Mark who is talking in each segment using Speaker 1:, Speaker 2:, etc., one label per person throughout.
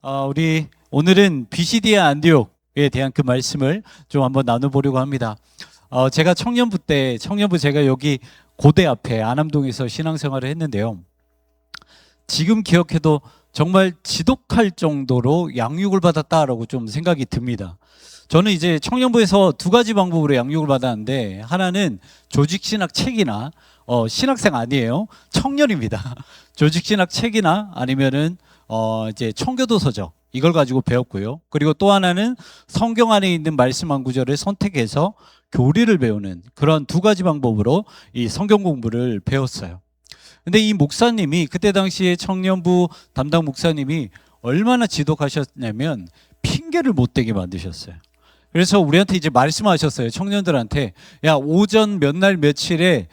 Speaker 1: 우리 오늘은 비시디아 안디옥에 대한 그 말씀을 좀 한번 나눠보려고 합니다. 제가 청년부 제가 여기 고대 앞에 안암동에서 신앙생활을 했는데요. 지금 기억해도 정말 지독할 정도로 양육을 받았다라고 좀 생각이 듭니다. 저는 이제 청년부에서 두 가지 방법으로 양육을 받았는데, 하나는 조직신학 책이나 신학생 아니에요. 청년입니다. 조직신학 책이나 아니면은 이제 청교도서적 이걸 가지고 배웠고요. 그리고 또 하나는 성경 안에 있는 말씀 한 구절을 선택해서 교리를 배우는 그런 두 가지 방법으로 이 성경 공부를 배웠어요. 근데 이 목사님이, 그때 당시에 청년부 담당 목사님이 얼마나 지독하셨냐면 핑계를 못 대게 만드셨어요. 그래서 우리한테 이제 말씀하셨어요. 청년들한테, 야, 오전 몇 날 며칠에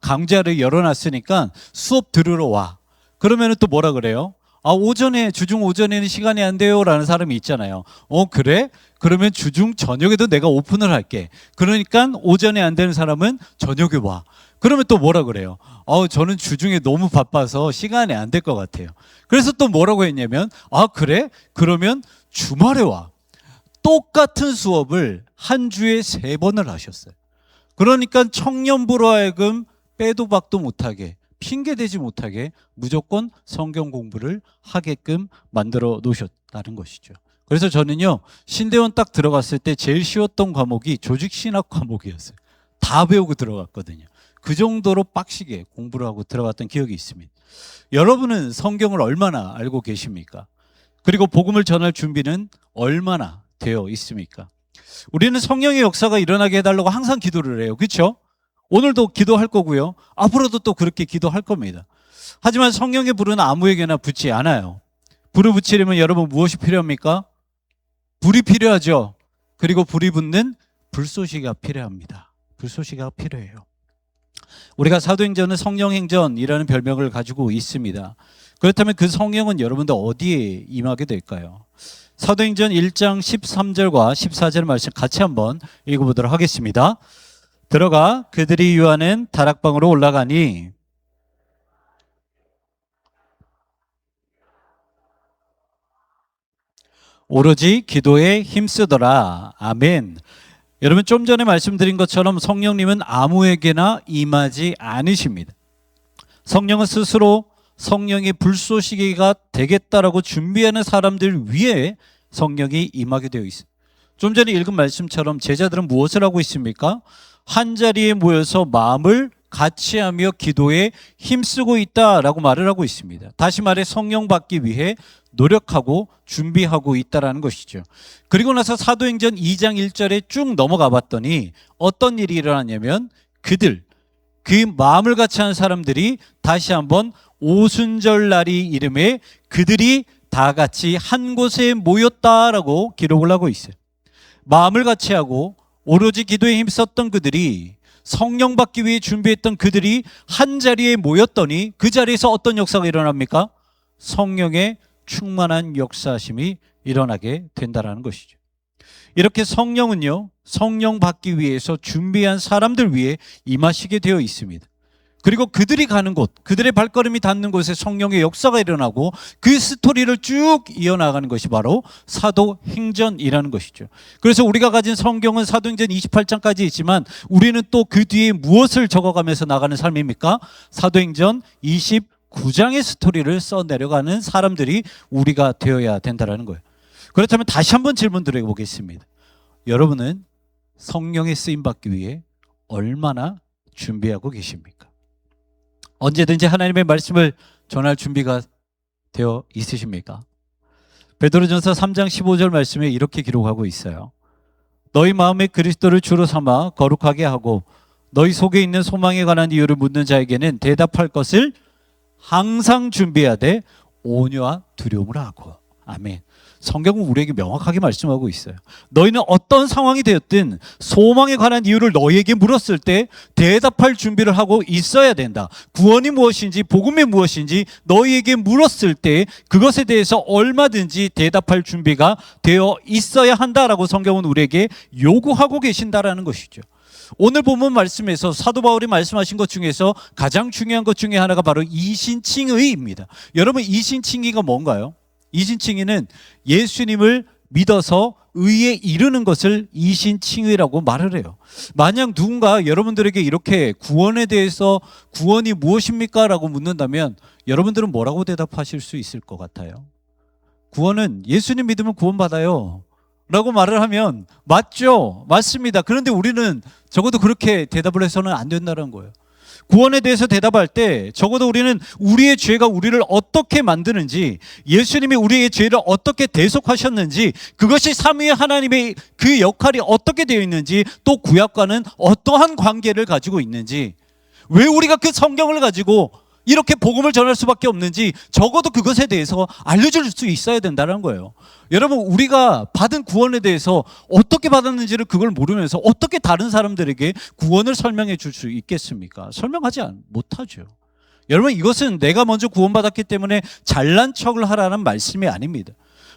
Speaker 1: 강좌를 열어놨으니까 수업 들으러 와. 그러면은 또 뭐라 그래요? 오전에, 주중 오전에는 시간이 안 돼요 라는 사람이 있잖아요. 그래? 그러면 주중 저녁에도 내가 오픈을 할게. 그러니까 오전에 안 되는 사람은 저녁에 와. 그러면 또 뭐라 그래요? 저는 주중에 너무 바빠서 시간이 안 될 것 같아요. 그래서 또 뭐라고 했냐면, 그래? 그러면 주말에 와. 똑같은 수업을 한 주에 3번을 하셨어요. 그러니까 청년부로 하여금 빼도 박도 못하게, 핑계대지 못하게 무조건 성경 공부를 하게끔 만들어 놓으셨다는 것이죠. 그래서 저는요, 신대원 딱 들어갔을 때 제일 쉬웠던 과목이 조직신학 과목이었어요. 다 배우고 들어갔거든요. 그 정도로 빡시게 공부를 하고 들어갔던 기억이 있습니다. 여러분은 성경을 얼마나 알고 계십니까? 그리고 복음을 전할 준비는 얼마나 되어 있습니까? 우리는 성령의 역사가 일어나게 해달라고 항상 기도를 해요. 그렇죠? 오늘도 기도할 거고요. 앞으로도 또 그렇게 기도할 겁니다. 하지만 성령의 불은 아무에게나 붙지 않아요. 불을 붙이려면 여러분 무엇이 필요합니까? 불이 필요하죠. 그리고 불이 붙는 불쏘시개가 필요합니다. 불쏘시개가 필요해요. 우리가 사도행전은 성령행전이라는 별명을 가지고 있습니다. 그렇다면 그 성령은 여러분들 어디에 임하게 될까요? 사도행전 1장 13절과 14절 말씀 같이 한번 읽어보도록 하겠습니다. 들어가 그들이 유하는 다락방으로 올라가니 오로지 기도에 힘쓰더라. 아멘. 여러분, 좀 전에 말씀드린 것처럼 성령님은 아무에게나 임하지 않으십니다. 성령은 스스로 성령의 불쏘시개가 되겠다라고 준비하는 사람들 위에 성령이 임하게 되어 있습니다. 좀 전에 읽은 말씀처럼 제자들은 무엇을 하고 있습니까? 한 자리에 모여서 마음을 같이 하며 기도에 힘쓰고 있다라고 말을 하고 있습니다. 다시 말해 성령 받기 위해 노력하고 준비하고 있다라는 것이죠. 그리고 나서 사도행전 2장 1절에 쭉 넘어가 봤더니 어떤 일이 일어났냐면 그 마음을 같이 하는 사람들이 다시 한번 오순절 날이 이름에 그들이 다 같이 한 곳에 모였다라고 기록을 하고 있어요. 마음을 같이 하고 오로지 기도에 힘썼던 그들이, 성령 받기 위해 준비했던 그들이 한 자리에 모였더니 그 자리에서 어떤 역사가 일어납니까? 성령의 충만한 역사심이 일어나게 된다는 것이죠. 이렇게 성령은요, 성령 받기 위해서 준비한 사람들 위해 임하시게 되어 있습니다. 그리고 그들이 가는 곳, 그들의 발걸음이 닿는 곳에 성령의 역사가 일어나고 그 스토리를 쭉 이어나가는 것이 바로 사도행전이라는 것이죠. 그래서 우리가 가진 성경은 사도행전 28장까지 있지만 우리는 또 그 뒤에 무엇을 적어가면서 나가는 삶입니까? 사도행전 29장의 스토리를 써내려가는 사람들이 우리가 되어야 된다는 거예요. 그렇다면 다시 한번 질문 드려보겠습니다. 여러분은 성령의 쓰임받기 위해 얼마나 준비하고 계십니까? 언제든지 하나님의 말씀을 전할 준비가 되어 있으십니까? 베드로전서 3장 15절 말씀에 이렇게 기록하고 있어요. 너희 마음에 그리스도를 주로 삼아 거룩하게 하고 너희 속에 있는 소망에 관한 이유를 묻는 자에게는 대답할 것을 항상 준비하되 온유와 두려움으로 하고. 아멘. 성경은 우리에게 명확하게 말씀하고 있어요. 너희는 어떤 상황이 되었든 소망에 관한 이유를 너희에게 물었을 때 대답할 준비를 하고 있어야 된다. 구원이 무엇인지, 복음이 무엇인지 너희에게 물었을 때 그것에 대해서 얼마든지 대답할 준비가 되어 있어야 한다라고 성경은 우리에게 요구하고 계신다라는 것이죠. 오늘 본문 말씀에서 사도 바울이 말씀하신 것 중에서 가장 중요한 것 중에 하나가 바로 이신칭의입니다. 여러분, 이신칭의가 뭔가요? 이신칭의는 예수님을 믿어서 의에 이르는 것을 이신칭의라고 말을 해요. 만약 누군가 여러분들에게 이렇게 구원에 대해서 구원이 무엇입니까? 라고 묻는다면 여러분들은 뭐라고 대답하실 수 있을 것 같아요? 구원은 예수님 믿으면 구원받아요 라고 말을 하면 맞죠? 맞습니다. 그런데 우리는 적어도 그렇게 대답을 해서는 안 된다는 거예요. 구원에 대해서 대답할 때 적어도 우리는 우리의 죄가 우리를 어떻게 만드는지, 예수님이 우리의 죄를 어떻게 대속하셨는지, 그것이 삼위의 하나님의 그 역할이 어떻게 되어 있는지, 또 구약과는 어떠한 관계를 가지고 있는지, 왜 우리가 그 성경을 가지고 이렇게 복음을 전할 수밖에 없는지 적어도 그것에 대해서 알려줄 수 있어야 된다는 거예요. 여러분, 우리가 받은 구원에 대해서 어떻게 받았는지를 그걸 모르면서 어떻게 다른 사람들에게 구원을 설명해 줄 수 있겠습니까? 설명하지 못하죠. 여러분, 이것은 내가 먼저 구원받았기 때문에 잘난 척을 하라는 말씀이 아닙니다.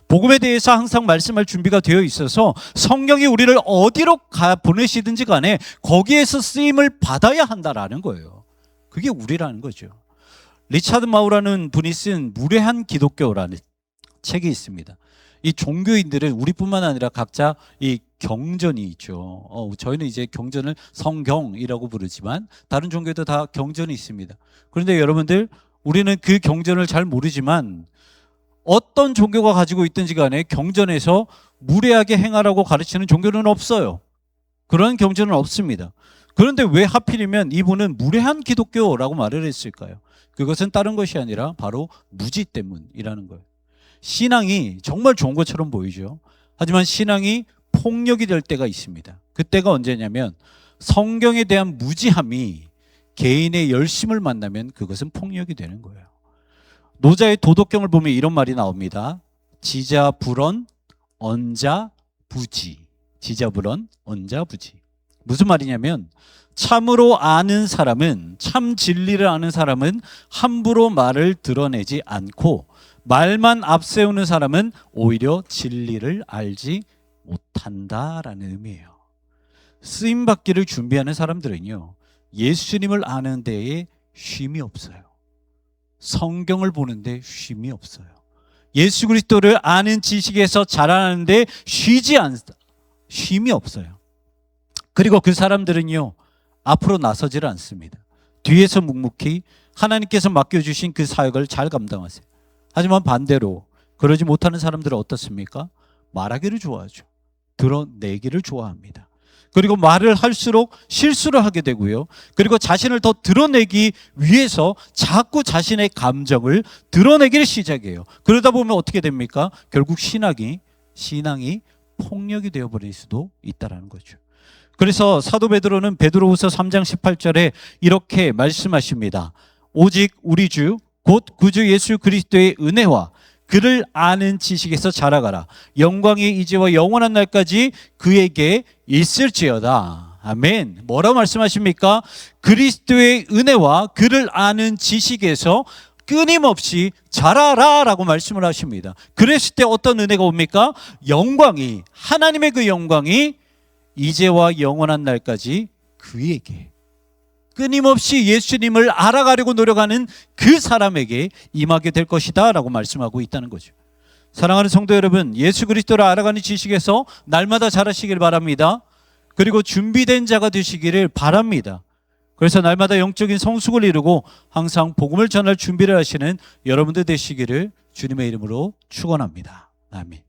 Speaker 1: 복음에 대해서 항상 말씀할 준비가 되어 있어서 성령이 우리를 어디로 보내시든지 간에 거기에서 쓰임을 받아야 한다라는 거예요. 그게 우리라는 거죠. 리차드 마우라는 분이 쓴 무례한 기독교라는 책이 있습니다. 이 종교인들은 우리뿐만 아니라 각자 이 경전이 있죠. 저희는 이제 경전을 성경이라고 부르지만 다른 종교도 다 경전이 있습니다. 그런데 여러분들, 우리는 그 경전을 잘 모르지만 어떤 종교가 가지고 있든지 간에 경전에서 무례하게 행하라고 가르치는 종교는 없어요. 그런 경전은 없습니다. 그런데 왜 하필이면 이분은 무례한 기독교라고 말을 했을까요? 그것은 다른 것이 아니라 바로 무지 때문이라는 거예요. 신앙이 정말 좋은 것처럼 보이죠. 하지만 신앙이 폭력이 될 때가 있습니다. 그때가 언제냐면 성경에 대한 무지함이 개인의 열심을 만나면 그것은 폭력이 되는 거예요. 노자의 도덕경을 보면 이런 말이 나옵니다. 지자불언 언자부지. 지자불언 언자부지. 무슨 말이냐면 참으로 아는 사람은, 참 진리를 아는 사람은 함부로 말을 드러내지 않고 말만 앞세우는 사람은 오히려 진리를 알지 못한다라는 의미예요. 쓰임받기를 준비하는 사람들은요, 예수님을 아는 데에 쉼이 없어요. 성경을 보는데 쉼이 없어요. 예수 그리스도를 아는 지식에서 자라나는데 쉼이 없어요. 그리고 그 사람들은요, 앞으로 나서지를 않습니다. 뒤에서 묵묵히 하나님께서 맡겨주신 그 사역을 잘 감당하세요. 하지만 반대로 그러지 못하는 사람들은 어떻습니까? 말하기를 좋아하죠. 드러내기를 좋아합니다. 그리고 말을 할수록 실수를 하게 되고요. 그리고 자신을 더 드러내기 위해서 자꾸 자신의 감정을 드러내기를 시작해요. 그러다 보면 어떻게 됩니까? 결국 신앙이 폭력이 되어버릴 수도 있다는 거죠. 그래서 사도 베드로는 베드로후서 3장 18절에 이렇게 말씀하십니다. 오직 우리 주 곧 구주 예수 그리스도의 은혜와 그를 아는 지식에서 자라가라. 영광의 이제와 영원한 날까지 그에게 있을지어다. 아멘. 뭐라고 말씀하십니까? 그리스도의 은혜와 그를 아는 지식에서 끊임없이 자라라 라고 말씀을 하십니다. 그랬을 때 어떤 은혜가 옵니까? 영광이, 하나님의 그 영광이 이제와 영원한 날까지 그에게, 끊임없이 예수님을 알아가려고 노력하는 그 사람에게 임하게 될 것이다 라고 말씀하고 있다는 거죠. 사랑하는 성도 여러분, 예수 그리스도를 알아가는 지식에서 날마다 자라시길 바랍니다. 그리고 준비된 자가 되시기를 바랍니다. 그래서 날마다 영적인 성숙을 이루고 항상 복음을 전할 준비를 하시는 여러분들 되시기를 주님의 이름으로 축원합니다. 아멘.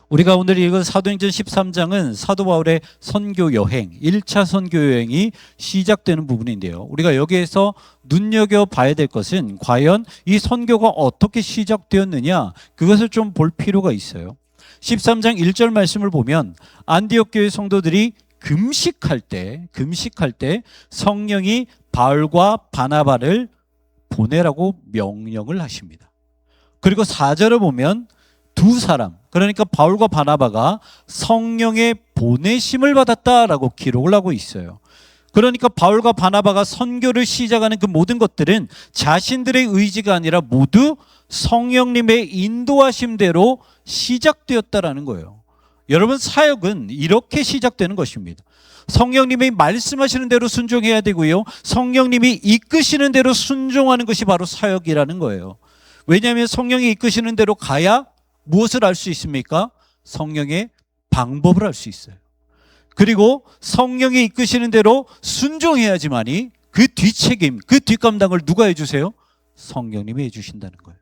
Speaker 1: 우리가 오늘 읽은 사도행전 13장은 사도 바울의 선교 여행, 1차 선교 여행이 시작되는 부분인데요. 우리가 여기에서 눈여겨봐야 될 것은 과연 이 선교가 어떻게 시작되었느냐, 그것을 좀 볼 필요가 있어요. 13장 1절 말씀을 보면 안디옥 교회 성도들이 금식할 때 성령이 바울과 바나바를 보내라고 명령을 하십니다. 그리고 4절을 보면 두 사람, 그러니까 바울과 바나바가 성령의 보내심을 받았다라고 기록을 하고 있어요. 그러니까 바울과 바나바가 선교를 시작하는 그 모든 것들은 자신들의 의지가 아니라 모두 성령님의 인도하심대로 시작되었다라는 거예요. 여러분, 사역은 이렇게 시작되는 것입니다. 성령님이 말씀하시는 대로 순종해야 되고요, 성령님이 이끄시는 대로 순종하는 것이 바로 사역이라는 거예요. 왜냐하면 성령이 이끄시는 대로 가야 무엇을 알 수 있습니까? 성령의 방법을 알 수 있어요. 그리고 성령이 이끄시는 대로 순종해야지만이 그 뒷책임, 그 뒷감당을 누가 해주세요? 성령님이 해주신다는 거예요.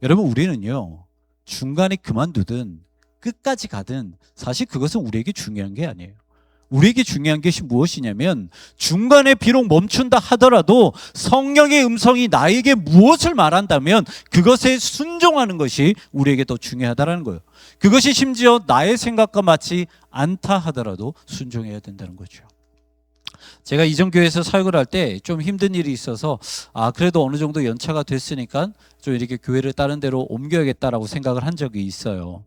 Speaker 1: 여러분, 우리는요, 중간에 그만두든 끝까지 가든 사실 그것은 우리에게 중요한 게 아니에요. 우리에게 중요한 것이 무엇이냐면 중간에 비록 멈춘다 하더라도 성령의 음성이 나에게 무엇을 말한다면 그것에 순종하는 것이 우리에게 더 중요하다는 거예요. 그것이 심지어 나의 생각과 맞지 않다 하더라도 순종해야 된다는 거죠. 제가 이전 교회에서 사역을 할 때 좀 힘든 일이 있어서 그래도 어느 정도 연차가 됐으니까 좀 이렇게 교회를 다른 데로 옮겨야겠다라고 생각을 한 적이 있어요.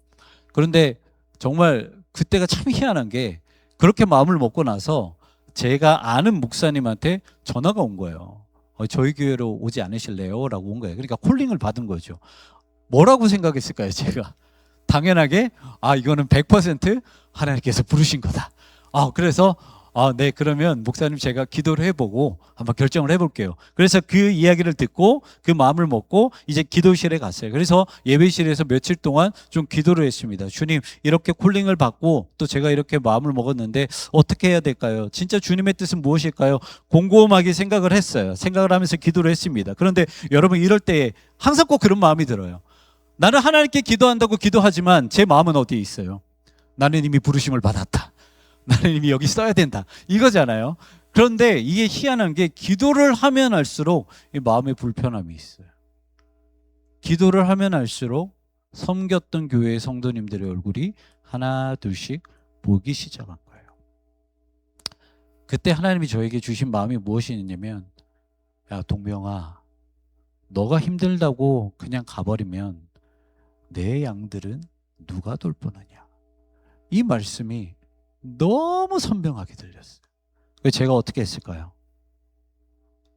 Speaker 1: 그런데 정말 그때가 참 희한한 게 그렇게 마음을 먹고 나서 제가 아는 목사님한테 전화가 온 거예요. 저희 교회로 오지 않으실래요? 라고 온 거예요. 그러니까 콜링을 받은 거죠. 뭐라고 생각했을까요, 제가? 당연하게 이거는 100% 하나님께서 부르신 거다. 그래서 네, 그러면 목사님 제가 기도를 해보고 한번 결정을 해볼게요. 그래서 그 이야기를 듣고 그 마음을 먹고 이제 기도실에 갔어요. 그래서 예배실에서 며칠 동안 좀 기도를 했습니다. 주님, 이렇게 콜링을 받고 또 제가 이렇게 마음을 먹었는데 어떻게 해야 될까요? 진짜 주님의 뜻은 무엇일까요? 곰곰하게 생각을 했어요. 생각을 하면서 기도를 했습니다. 그런데 여러분, 이럴 때 항상 꼭 그런 마음이 들어요. 나는 하나님께 기도한다고 기도하지만 제 마음은 어디에 있어요? 나는 이미 부르심을 받았다. 나는 이미 여기 써야 된다. 이거잖아요. 그런데 이게 희한한 게 기도를 하면 할수록 이 마음에 불편함이 있어요. 기도를 하면 할수록 섬겼던 교회의 성도님들의 얼굴이 하나 둘씩 보기 시작한 거예요. 그때 하나님이 저에게 주신 마음이 무엇이냐면, 야, 동명아, 너가 힘들다고 그냥 가버리면 내 양들은 누가 돌보느냐. 이 말씀이 너무 선명하게 들렸어요. 그래서 제가 어떻게 했을까요?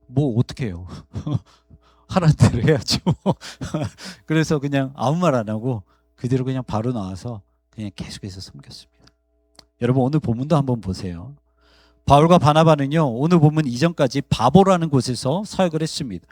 Speaker 1: 뭐 어떻게 해요? 하라는 대로 해야죠. 그래서 그냥 아무 말 안 하고 그대로 그냥 바로 나와서 그냥 계속해서 섬겼습니다. 여러분, 오늘 본문도 한번 보세요. 바울과 바나바는요, 오늘 본문 이전까지 바보라는 곳에서 사역을 했습니다.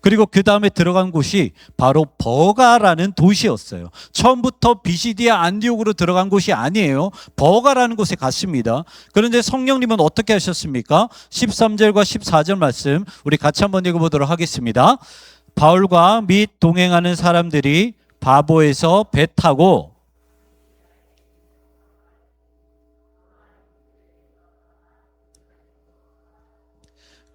Speaker 1: 그리고 그 다음에 들어간 곳이 바로 버가라는 도시였어요. 처음부터 비시디아 안디옥으로 들어간 곳이 아니에요. 버가라는 곳에 갔습니다. 그런데 성령님은 어떻게 하셨습니까? 13절과 14절 말씀 우리 같이 한번 읽어보도록 하겠습니다. 바울과 및 동행하는 사람들이 바보에서 배 타고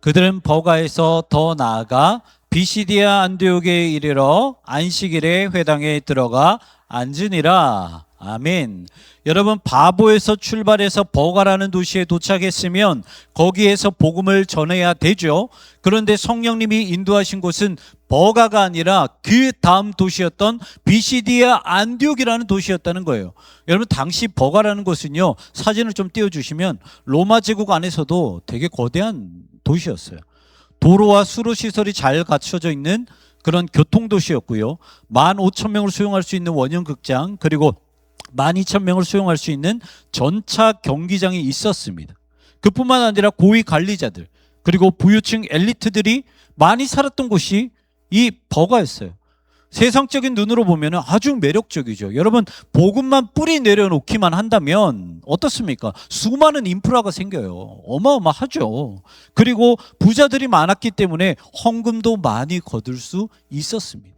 Speaker 1: 그들은 버가에서 더 나아가 비시디아 안디옥에 이르러 안식일에 회당에 들어가 앉으니라. 아멘. 여러분, 바보에서 출발해서 버가라는 도시에 도착했으면 거기에서 복음을 전해야 되죠. 그런데 성령님이 인도하신 곳은 버가가 아니라 그 다음 도시였던 비시디아 안디옥이라는 도시였다는 거예요. 여러분, 당시 버가라는 곳은요, 사진을 좀 띄워주시면 로마 제국 안에서도 되게 거대한 도시였어요. 도로와 수로 시설이 잘 갖춰져 있는 그런 교통도시였고요. 15,000명을 수용할 수 있는 원형극장, 그리고 12,000명을 수용할 수 있는 전차 경기장이 있었습니다. 그뿐만 아니라 고위 관리자들, 그리고 부유층 엘리트들이 많이 살았던 곳이 이 버가였어요. 세상적인 눈으로 보면 아주 매력적이죠. 여러분, 복음만 뿌리 내려놓기만 한다면 어떻습니까? 수많은 인프라가 생겨요. 어마어마하죠. 그리고 부자들이 많았기 때문에 헌금도 많이 거둘 수 있었습니다.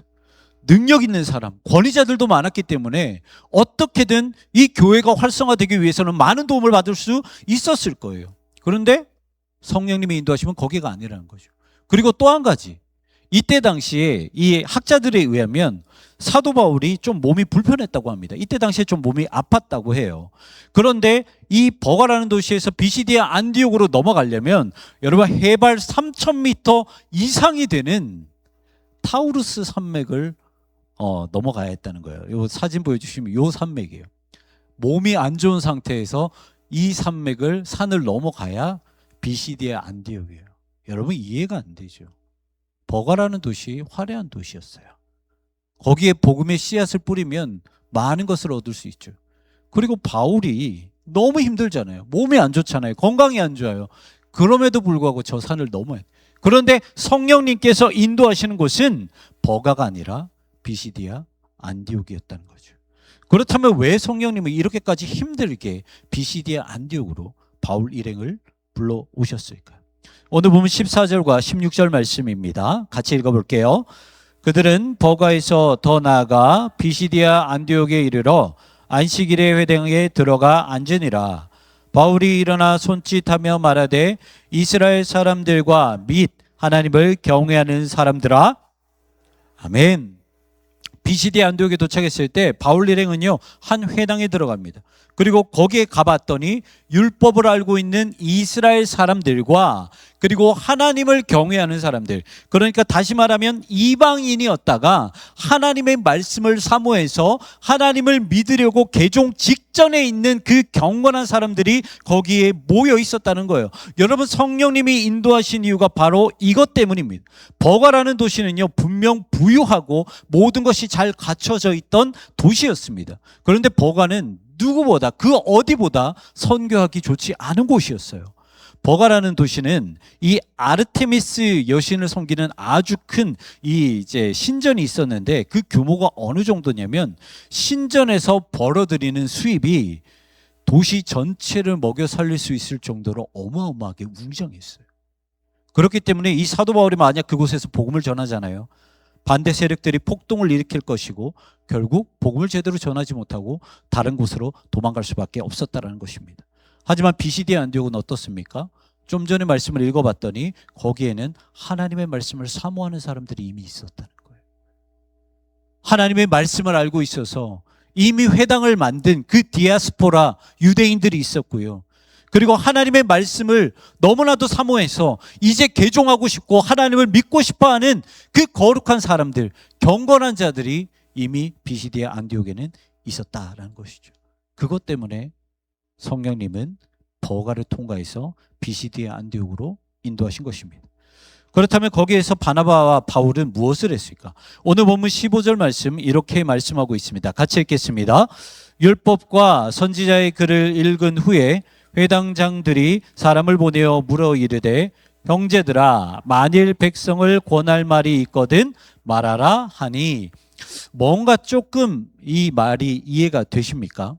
Speaker 1: 능력 있는 사람, 권위자들도 많았기 때문에 어떻게든 이 교회가 활성화되기 위해서는 많은 도움을 받을 수 있었을 거예요. 그런데 성령님이 인도하시면 거기가 아니라는 거죠. 그리고 또 한 가지, 이때 당시에 이 학자들에 의하면 사도 바울이 좀 몸이 불편했다고 합니다. 이때 당시에 좀 몸이 아팠다고 해요. 그런데 이 버가라는 도시에서 비시디아 안디옥으로 넘어가려면 여러분, 해발 3,000m 이상이 되는 타우루스 산맥을 넘어가야 했다는 거예요. 이 사진 보여주시면 이 산맥이에요. 몸이 안 좋은 상태에서 이 산을 넘어가야 비시디아 안디옥이에요. 여러분, 이해가 안 되죠. 버가라는 도시 화려한 도시였어요. 거기에 복음의 씨앗을 뿌리면 많은 것을 얻을 수 있죠. 그리고 바울이 너무 힘들잖아요. 몸이 안 좋잖아요. 건강이 안 좋아요. 그럼에도 불구하고 저 산을 넘어야 돼요. 그런데 성령님께서 인도하시는 곳은 버가가 아니라 비시디아 안디옥이었다는 거죠. 그렇다면 왜 성령님은 이렇게까지 힘들게 비시디아 안디옥으로 바울 일행을 불러오셨을까요? 오늘 보면 14절과 16절 말씀입니다. 같이 읽어볼게요. 그들은 버가에서 더 나아가 비시디아 안디옥에 이르러 안식일의 회당에 들어가 앉으니라. 바울이 일어나 손짓하며 말하되 이스라엘 사람들과 및 하나님을 경외하는 사람들아, 아멘. 비시디아 안디옥에 도착했을 때 바울 일행은요 한 회당에 들어갑니다. 그리고 거기에 가봤더니 율법을 알고 있는 이스라엘 사람들과 그리고 하나님을 경외하는 사람들, 그러니까 다시 말하면 이방인이었다가 하나님의 말씀을 사모해서 하나님을 믿으려고 개종 직전에 있는 그 경건한 사람들이 거기에 모여 있었다는 거예요. 여러분, 성령님이 인도하신 이유가 바로 이것 때문입니다. 버가라는 도시는요 분명 부유하고 모든 것이 잘 갖춰져 있던 도시였습니다. 그런데 버가는 누구보다 그 어디보다 선교하기 좋지 않은 곳이었어요. 버가라는 도시는 이 아르테미스 여신을 섬기는 아주 큰 이제 신전이 있었는데 그 규모가 어느 정도냐면 신전에서 벌어들이는 수입이 도시 전체를 먹여 살릴 수 있을 정도로 어마어마하게 웅장했어요. 그렇기 때문에 이 사도 바울이 만약 그곳에서 복음을 전하잖아요. 반대 세력들이 폭동을 일으킬 것이고 결국 복음을 제대로 전하지 못하고 다른 곳으로 도망갈 수밖에 없었다는 것입니다. 하지만 비시디아 안디옥은 어떻습니까? 좀 전에 말씀을 읽어봤더니 거기에는 하나님의 말씀을 사모하는 사람들이 이미 있었다는 거예요. 하나님의 말씀을 알고 있어서 이미 회당을 만든 그 디아스포라 유대인들이 있었고요. 그리고 하나님의 말씀을 너무나도 사모해서 이제 개종하고 싶고 하나님을 믿고 싶어하는 그 거룩한 사람들, 경건한 자들이 이미 비시디아 안디옥에는 있었다라는 것이죠. 그것 때문에 성령님은 버가를 통과해서 비시디아 안디옥으로 인도하신 것입니다. 그렇다면 거기에서 바나바와 바울은 무엇을 했을까? 오늘 본문 15절 말씀 이렇게 말씀하고 있습니다. 같이 읽겠습니다. 율법과 선지자의 글을 읽은 후에 회당장들이 사람을 보내어 물어 이르되 형제들아 만일 백성을 권할 말이 있거든 말하라 하니, 뭔가 조금 이 말이 이해가 되십니까?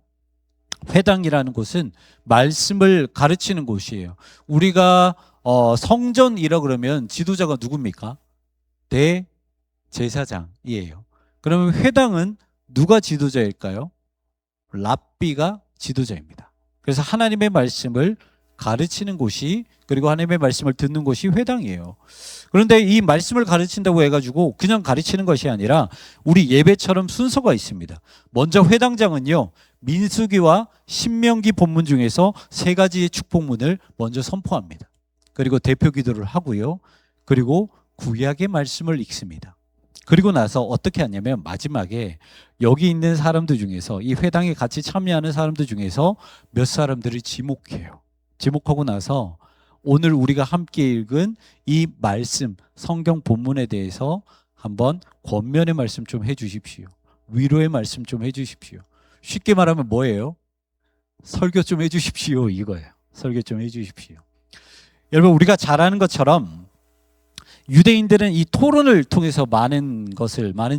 Speaker 1: 회당이라는 곳은 말씀을 가르치는 곳이에요. 우리가 성전이라 그러면 지도자가 누굽니까? 대제사장이에요. 그러면 회당은 누가 지도자일까요? 랍비가 지도자입니다. 그래서 하나님의 말씀을 가르치는 곳이, 그리고 하나님의 말씀을 듣는 곳이 회당이에요. 그런데 이 말씀을 가르친다고 해가지고 그냥 가르치는 것이 아니라 우리 예배처럼 순서가 있습니다. 먼저 회당장은요 민수기와 신명기 본문 중에서 세 가지의 축복문을 먼저 선포합니다. 그리고 대표 기도를 하고요. 그리고 구약의 말씀을 읽습니다. 그리고 나서 어떻게 하냐면 마지막에 여기 있는 사람들 중에서, 이 회당에 같이 참여하는 사람들 중에서 몇 사람들을 지목해요. 지목하고 나서 오늘 우리가 함께 읽은 이 말씀, 성경 본문에 대해서 한번 권면의 말씀 좀 해주십시오. 위로의 말씀 좀 해주십시오. 쉽게 말하면 뭐예요? 설교 좀 해주십시오, 이거예요. 설교 좀 해주십시오. 여러분, 우리가 잘 아는 것처럼 유대인들은 이 토론을 통해서 많은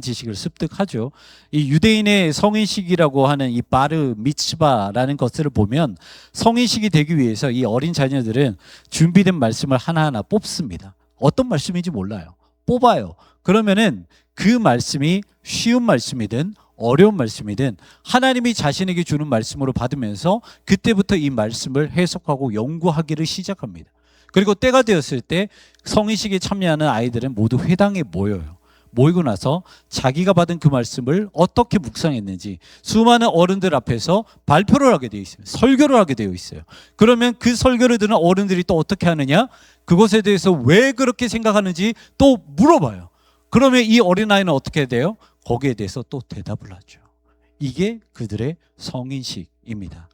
Speaker 1: 지식을 습득하죠. 이 유대인의 성인식이라고 하는 이 바르 미츠바라는 것들을 보면 성인식이 되기 위해서 이 어린 자녀들은 준비된 말씀을 하나하나 뽑습니다. 어떤 말씀인지 몰라요. 뽑아요. 그러면은 그 말씀이 쉬운 말씀이든 어려운 말씀이든 하나님이 자신에게 주는 말씀으로 받으면서 그때부터 이 말씀을 해석하고 연구하기를 시작합니다. 그리고 때가 되었을 때 성인식에 참여하는 아이들은 모두 회당에 모여요. 모이고 나서 자기가 받은 그 말씀을 어떻게 묵상했는지 수많은 어른들 앞에서 발표를 하게 되어 있어요. 설교를 하게 되어 있어요. 그러면 그 설교를 듣는 어른들이 또 어떻게 하느냐? 그것에 대해서 왜 그렇게 생각하는지 또 물어봐요. 그러면 이 어린아이는 어떻게 해야 돼요? 거기에 대해서 또 대답을 하죠. 이게 그들의 성인식입니다.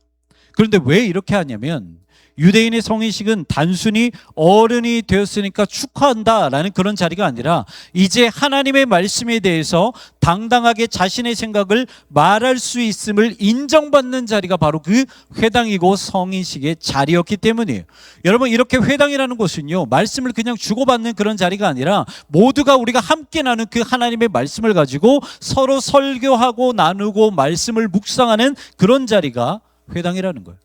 Speaker 1: 그런데 왜 이렇게 하냐면 유대인의 성인식은 단순히 어른이 되었으니까 축하한다라는 그런 자리가 아니라 이제 하나님의 말씀에 대해서 당당하게 자신의 생각을 말할 수 있음을 인정받는 자리가 바로 그 회당이고 성인식의 자리였기 때문이에요. 여러분, 이렇게 회당이라는 곳은요, 말씀을 그냥 주고받는 그런 자리가 아니라 모두가 우리가 함께 나눈 그 하나님의 말씀을 가지고 서로 설교하고 나누고 말씀을 묵상하는 그런 자리가 회당이라는 거예요.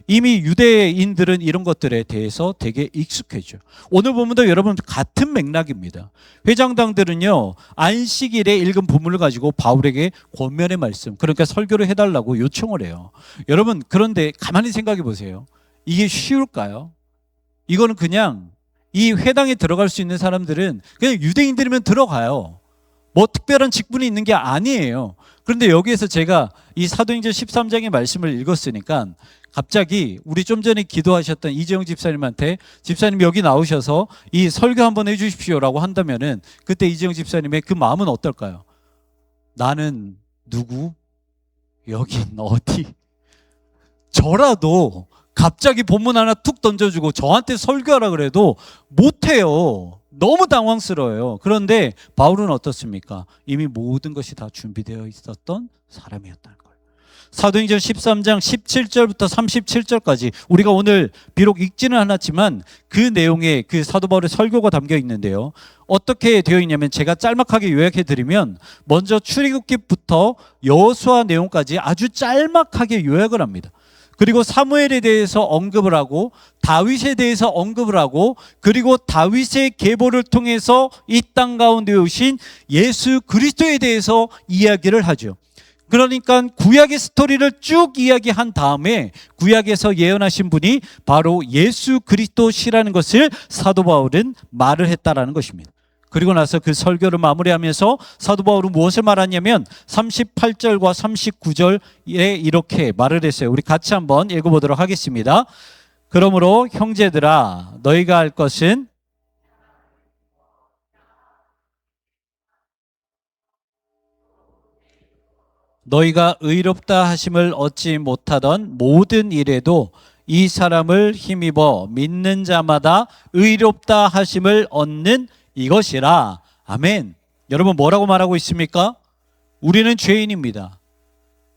Speaker 1: 이미 유대인들은 이런 것들에 대해서 되게 익숙해져. 오늘 본문도 여러분 같은 맥락입니다. 회장당들은요, 안식일에 읽은 본문을 가지고 바울에게 권면의 말씀, 그러니까 설교를 해달라고 요청을 해요. 여러분, 그런데 가만히 생각해 보세요. 이게 쉬울까요? 이거는 그냥 이 회당에 들어갈 수 있는 사람들은 그냥 유대인들이면 들어가요. 뭐 특별한 직분이 있는 게 아니에요. 그런데 여기에서 제가 이 사도행전 13장의 말씀을 읽었으니까 갑자기 우리 좀 전에 기도하셨던 이재용 집사님한테 집사님 여기 나오셔서 이 설교 한번 해주십시오라고 한다면은 그때 이재용 집사님의 그 마음은 어떨까요? 나는 누구? 여긴 어디? 저라도 갑자기 본문 하나 툭 던져주고 저한테 설교하라 그래도 못해요. 너무 당황스러워요. 그런데 바울은 어떻습니까? 이미 모든 것이 다 준비되어 있었던 사람이었다는 거예요. 사도행전 13장 17절부터 37절까지 우리가 오늘 비록 읽지는 않았지만 그 내용에 그 사도 바울의 설교가 담겨 있는데요. 어떻게 되어 있냐면 제가 짤막하게 요약해 드리면 먼저 출애굽기부터 여호수아 내용까지 아주 짤막하게 요약을 합니다. 그리고 사무엘에 대해서 언급을 하고 다윗에 대해서 언급을 하고 그리고 다윗의 계보를 통해서 이 땅 가운데 오신 예수 그리스도에 대해서 이야기를 하죠. 그러니까 구약의 스토리를 쭉 이야기한 다음에 구약에서 예언하신 분이 바로 예수 그리스도시라는 것을 사도 바울은 말을 했다라는 것입니다. 그리고 나서 그 설교를 마무리하면서 사도 바울은 무엇을 말하냐면 38절과 39절에 이렇게 말을 했어요. 우리 같이 한번 읽어보도록 하겠습니다. 그러므로 형제들아 너희가 할 것은 너희가 의롭다 하심을 얻지 못하던 모든 일에도 이 사람을 힘입어 믿는 자마다 의롭다 하심을 얻는 이것이라. 아멘. 여러분 뭐라고 말하고 있습니까? 우리는 죄인입니다.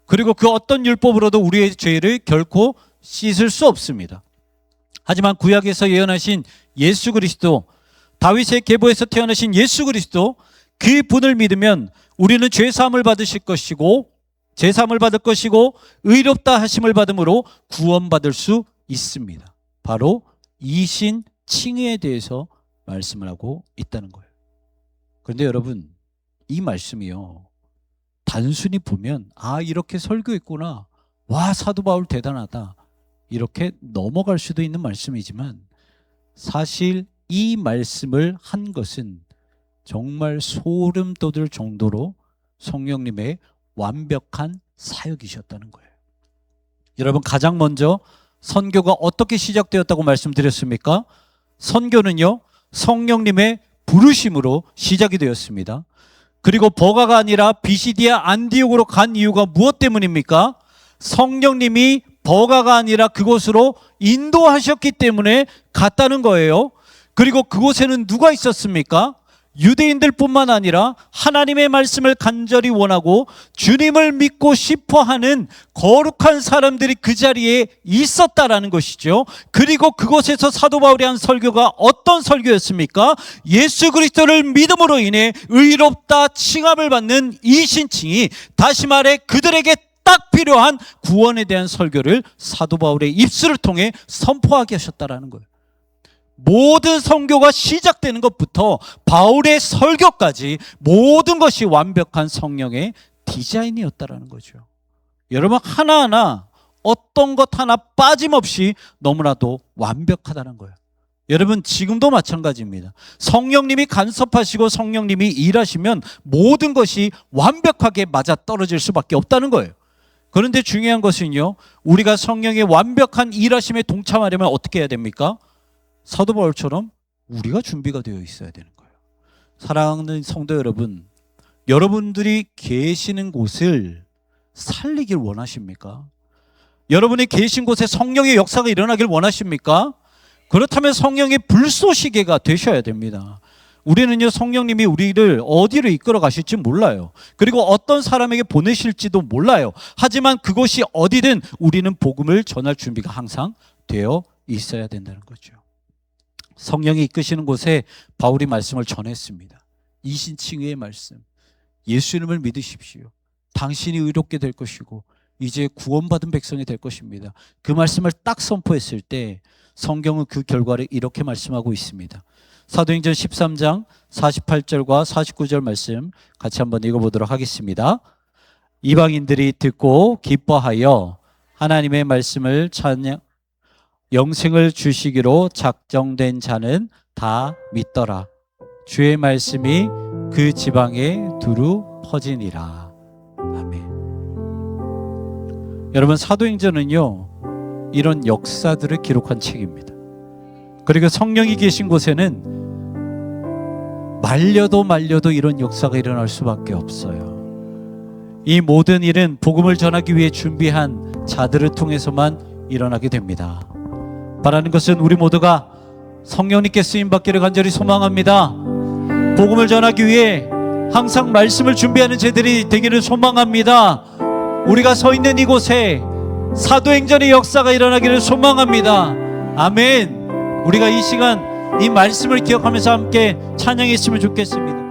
Speaker 1: 그리고 그 어떤 율법으로도 우리의 죄를 결코 씻을 수 없습니다. 하지만 구약에서 예언하신 예수 그리스도, 다윗의 계보에서 태어나신 예수 그리스도, 그 분을 믿으면 우리는 죄 사함을 받으실 것이고 죄 사함을 받을 것이고 의롭다 하심을 받음으로 구원받을 수 있습니다. 바로 이신 칭의에 대해서 말씀을 하고 있다는 거예요. 그런데 여러분 이 말씀이요 단순히 보면 아 이렇게 설교했구나, 와 사도 바울 대단하다 이렇게 넘어갈 수도 있는 말씀이지만 사실 이 말씀을 한 것은 정말 소름 돋을 정도로 성령님의 완벽한 사역이셨다는 거예요. 여러분 가장 먼저 선교가 어떻게 시작되었다고 말씀드렸습니까? 선교는요 성령님의 부르심으로 시작이 되었습니다. 그리고 버가가 아니라 비시디아 안디옥으로 간 이유가 무엇 때문입니까? 성령님이 버가가 아니라 그곳으로 인도하셨기 때문에 갔다는 거예요. 그리고 그곳에는 누가 있었습니까? 유대인들뿐만 아니라 하나님의 말씀을 간절히 원하고 주님을 믿고 싶어하는 거룩한 사람들이 그 자리에 있었다라는 것이죠. 그리고 그곳에서 사도 바울이 한 설교가 어떤 설교였습니까? 예수 그리스도를 믿음으로 인해 의롭다 칭함을 받는 이 신칭이, 다시 말해 그들에게 딱 필요한 구원에 대한 설교를 사도 바울의 입술을 통해 선포하게 하셨다라는 거예요. 모든 선교가 시작되는 것부터 바울의 설교까지 모든 것이 완벽한 성령의 디자인이었다라는 거죠. 여러분 하나하나 어떤 것 하나 빠짐없이 너무나도 완벽하다는 거예요. 여러분 지금도 마찬가지입니다. 성령님이 간섭하시고 성령님이 일하시면 모든 것이 완벽하게 맞아떨어질 수밖에 없다는 거예요. 그런데 중요한 것은요, 우리가 성령의 완벽한 일하심에 동참하려면 어떻게 해야 됩니까? 사도 바울처럼 우리가 준비가 되어 있어야 되는 거예요. 사랑하는 성도 여러분, 여러분들이 계시는 곳을 살리길 원하십니까? 여러분이 계신 곳에 성령의 역사가 일어나길 원하십니까? 그렇다면 성령의 불쏘시개가 되셔야 됩니다. 우리는요, 성령님이 우리를 어디로 이끌어 가실지 몰라요. 그리고 어떤 사람에게 보내실지도 몰라요. 하지만 그곳이 어디든 우리는 복음을 전할 준비가 항상 되어 있어야 된다는 거죠. 성령이 이끄시는 곳에 바울이 말씀을 전했습니다. 이신칭의의 말씀. 예수 이름을 믿으십시오. 당신이 의롭게 될 것이고 이제 구원받은 백성이 될 것입니다. 그 말씀을 딱 선포했을 때 성경은 그 결과를 이렇게 말씀하고 있습니다. 사도행전 13장 48절과 49절 말씀 같이 한번 읽어보도록 하겠습니다. 이방인들이 듣고 기뻐하여 하나님의 말씀을 찬양, 영생을 주시기로 작정된 자는 다 믿더라. 주의 말씀이 그 지방에 두루 퍼지니라. 아멘. 여러분, 사도행전은요, 이런 역사들을 기록한 책입니다. 그리고 성령이 계신 곳에는 말려도 이런 역사가 일어날 수밖에 없어요. 이 모든 일은 복음을 전하기 위해 준비한 자들을 통해서만 일어나게 됩니다. 바라는 것은 우리 모두가 성령님께 쓰임받기를 간절히 소망합니다. 복음을 전하기 위해 항상 말씀을 준비하는 제들이 되기를 소망합니다. 우리가 서 있는 이곳에 사도행전의 역사가 일어나기를 소망합니다. 아멘. 우리가 이 시간 이 말씀을 기억하면서 함께 찬양했으면 좋겠습니다.